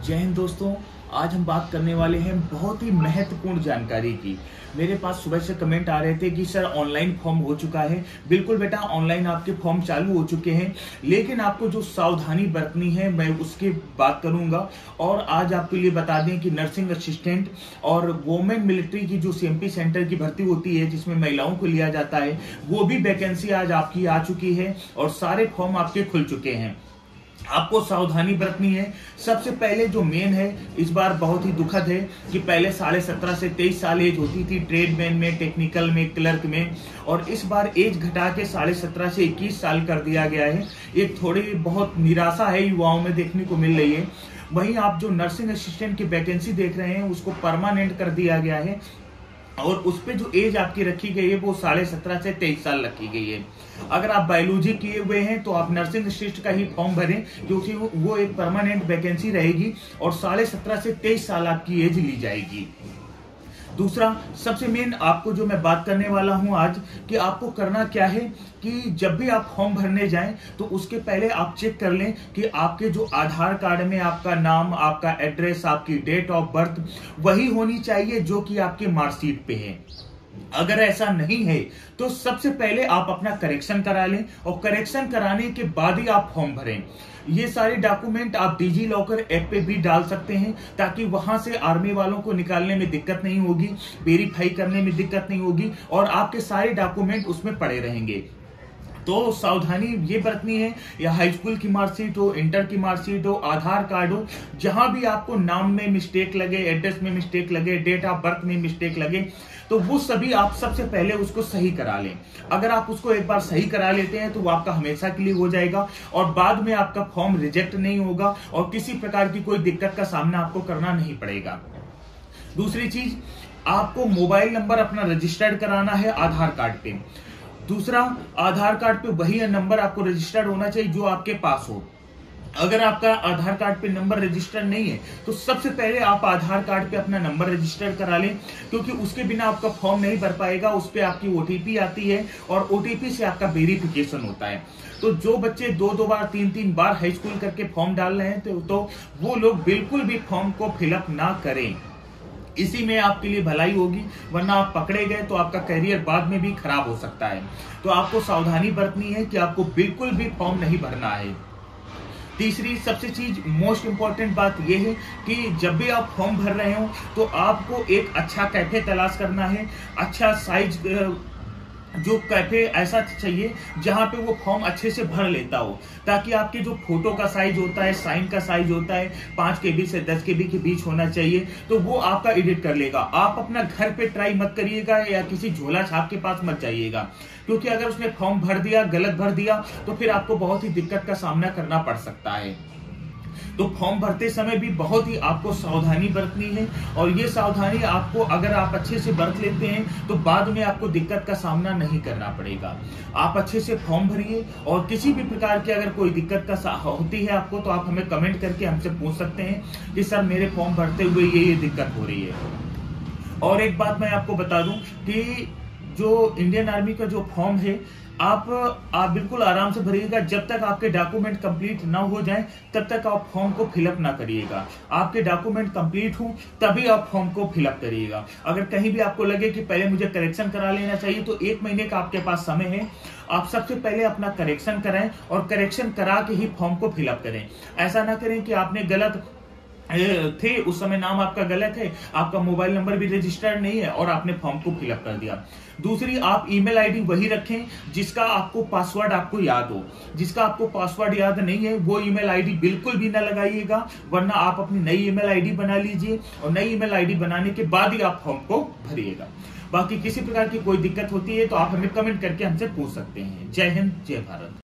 जय हिंद दोस्तों। आज हम बात करने वाले हैं बहुत ही महत्वपूर्ण जानकारी की। मेरे पास सुबह से कमेंट आ रहे थे कि सर ऑनलाइन फॉर्म हो चुका है। बिल्कुल बेटा, ऑनलाइन आपके फॉर्म चालू हो चुके हैं, लेकिन आपको जो सावधानी बरतनी है मैं उसकी बात करूंगा। और आज आपके लिए बता दें कि नर्सिंग असिस्टेंट और वोमेन मिलिट्री की जो सीएमपी सेंटर की भर्ती होती है जिसमें महिलाओं को लिया जाता है, वो भी वैकेंसी आज आपकी आ चुकी है और सारे फॉर्म आपके खुल चुके हैं। आपको सावधानी बरतनी है। सबसे पहले जो मेन है, इस बार बहुत ही दुखद है कि पहले 17.5 से 23 साल एज होती थी ट्रेडमैन में, टेक्निकल में, क्लर्क में, और इस बार एज घटा के 17.5 से 21 साल कर दिया गया है। एक थोड़ी बहुत निराशा है युवाओं में देखने को मिल रही है। वहीं आप जो नर्सिंग असिस्टेंट की वैकेंसी देख रहे हैं उसको परमानेंट कर दिया गया है और उस पे जो एज आपकी रखी गई है वो 17.5 से 23 साल रखी गई है। अगर आप बायोलॉजी किए हुए हैं तो आप नर्सिंग असिस्टेंट का ही फॉर्म भरें, क्योंकि वो एक परमानेंट वैकेंसी रहेगी और 17.5 से 23 साल आपकी एज ली जाएगी। दूसरा सबसे मेन आपको जो मैं बात करने वाला हूं आज, कि आपको करना क्या है कि जब भी आप फॉर्म भरने जाएं तो उसके पहले आप चेक कर लें कि आपके जो आधार कार्ड में आपका नाम, आपका एड्रेस, आपकी डेट ऑफ बर्थ वही होनी चाहिए जो कि आपके मार्कशीट पे है। अगर ऐसा नहीं है तो सबसे पहले आप अपना करेक्शन करा लें और करेक्शन कराने के बाद ही आप फॉर्म भरें। ये सारे डॉक्यूमेंट आप डिजी लॉकर ऐप पे भी डाल सकते हैं ताकि वहां से आर्मी वालों को निकालने में दिक्कत नहीं होगी, वेरीफाई करने में दिक्कत नहीं होगी और आपके सारे डॉक्यूमेंट उसमें पड़े रहेंगे। तो सावधानी ये बरतनी है, या हाई स्कूल की मार्कशीट हो, इंटर की मार्कशीट हो, आधार कार्ड हो, जहां भी आपको नाम में मिस्टेक लगे, एड्रेस में मिस्टेक लगे, डेट ऑफ बर्थ में मिस्टेक लगे, तो वो सभी आप सबसे पहले उसको सही करा लें। अगर आप उसको एक बार सही करा लेते हैं तो वो आपका हमेशा के लिए हो जाएगा और बाद में आपका फॉर्म रिजेक्ट नहीं होगा और किसी प्रकार की कोई दिक्कत का सामना आपको करना नहीं पड़ेगा। दूसरी चीज, आपको मोबाइल नंबर अपना रजिस्टर्ड कराना है आधार कार्ड पे। दूसरा, आधार कार्ड पे वही नंबर आपको रजिस्टर्ड होना चाहिए जो आपके पास हो। अगर आपका आधार कार्ड पे नंबर रजिस्टर्ड नहीं है तो सबसे पहले आप आधार कार्ड पे अपना नंबर रजिस्टर्ड करा लें, क्योंकि उसके बिना आपका फॉर्म नहीं भर पाएगा। उस पे आपकी ओटीपी आती है और ओटीपी से आपका वेरिफिकेशन होता है। तो जो बच्चे 2-2 बार 3-3 बार हाई स्कूल करके फॉर्म डाल रहे हैं तो वो लोग बिल्कुल भी फॉर्म को फिलअप ना करें। इसी में आपके लिए भलाई होगी, वरना आप पकड़े गए तो आपका करियर बाद में भी खराब हो सकता है। तो आपको सावधानी बरतनी है कि आपको बिल्कुल भी फॉर्म नहीं भरना है। तीसरी सबसे चीज मोस्ट इंपॉर्टेंट बात यह है कि जब भी आप फॉर्म भर रहे हो तो आपको एक अच्छा कैफे तलाश करना है। अच्छा साइज जो कैफे ऐसा चाहिए जहां पे वो फॉर्म अच्छे से भर लेता हो, ताकि आपके जो फोटो का साइज होता है, साइन का साइज होता है, 5 KB से 10 KB के बीच होना चाहिए, तो वो आपका एडिट कर लेगा। आप अपना घर पे ट्राई मत करिएगा या किसी झोला छाप के पास मत जाइएगा, क्योंकि अगर उसने फॉर्म भर दिया, गलत भर दिया, तो फिर आपको बहुत ही दिक्कत का सामना करना पड़ सकता है। तो फॉर्म भरते समय भी बहुत ही आपको सावधानी बरतनी है और ये सावधानी आपको अगर आप अच्छे से बरत लेते हैं तो बाद में आपको दिक्कत का सामना नहीं करना पड़ेगा। आप अच्छे से फॉर्म भरिए और किसी भी प्रकार की अगर कोई दिक्कत का होती है आपको तो आप हमें कमेंट करके हमसे पूछ सकते हैं कि सर मेरे फॉर्म भरते हुए ये दिक्कत हो रही है। और एक बात मैं आपको बता दूं कि जो इंडियन आर्मी का जो फॉर्म है आप बिल्कुल आराम से भरिएगा। जब तक आपके डॉक्यूमेंट कंप्लीट ना हो जाएं तब तक आप फॉर्म को फिलअप ना करिएगा। आपके डॉक्यूमेंट कंप्लीट हो तभी आप फॉर्म को फिलअप करिएगा। अगर कहीं भी आपको लगे कि पहले मुझे करेक्शन करा लेना चाहिए तो 1 महीने का आपके पास समय है। आप सबसे पहले अपना करेक्शन कराएं और करेक्शन करा के ही फॉर्म को फिलअप करें। ऐसा ना करें कि आपने गलत थे, उस समय नाम आपका गलत है, आपका मोबाइल नंबर भी रजिस्टर्ड नहीं है और आपने फॉर्म को फिलअप कर दिया। दूसरी, आप ईमेल आईडी वही रखें जिसका आपको पासवर्ड आपको याद हो। जिसका आपको पासवर्ड याद नहीं है वो ईमेल आईडी बिल्कुल भी ना लगाइएगा, वरना आप अपनी नई ईमेल आईडी बना लीजिए और नई ईमेल आईडी बनाने के बाद ही आप फॉर्म को भरिएगा। बाकी किसी प्रकार की कोई दिक्कत होती है तो आप हमें कमेंट करके हमसे पूछ सकते हैं। जय हिंद, जय भारत।